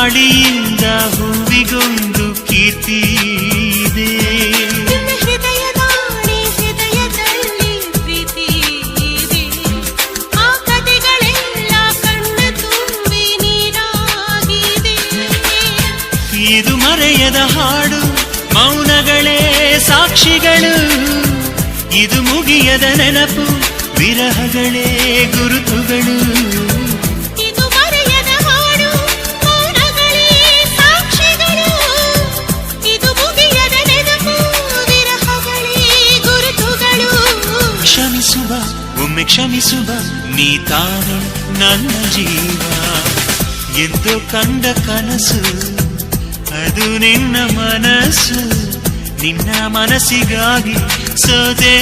ಗಾಳಿಯಿಂದ ಹೂವಿಗೊಂದು ಕೀರ್ತಿ ಇದೆ. ಹೃದಯದಲ್ಲಿ ಪ್ರೀತಿ ಇದೆ. ಆ ಕಥೆಗಳೆಲ್ಲ ಕಣ್ಣ ತುಂಬಿ ನೀರಾಗಿದೆ. ಇದು ಮರೆಯದ ಹಾಡು, ಮೌನಗಳೇ ಸಾಕ್ಷಿಗಳು. ಇದು ಮುಗಿಯದ ನೆನಪು, ವಿರಹಗಳೇ ಗುರುತುಗಳು. ಇದು ಮರೆಯದ ಹಾಡು, ಮೌನಗಳೇ ಸಾಕ್ಷಿಗಳು. ಇದು ಮುಗಿಯದ ನೆನಪು, ವಿರಹಗಳೇ ಗುರುತುಗಳು. ಕ್ಷಮಿಸುವ, ಒಮ್ಮೆ ಕ್ಷಮಿಸುವ, ನೀ ತಾನೆ ನನ್ನ ಜೀವ. ಎಂದು ಕಂಡ ಕನಸು ಅದು ನಿನ್ನ ಮನಸ್ಸು. ನಿನ್ನ ಮನಸ್ಸಿಗಾಗಿ ಸೋದೆ.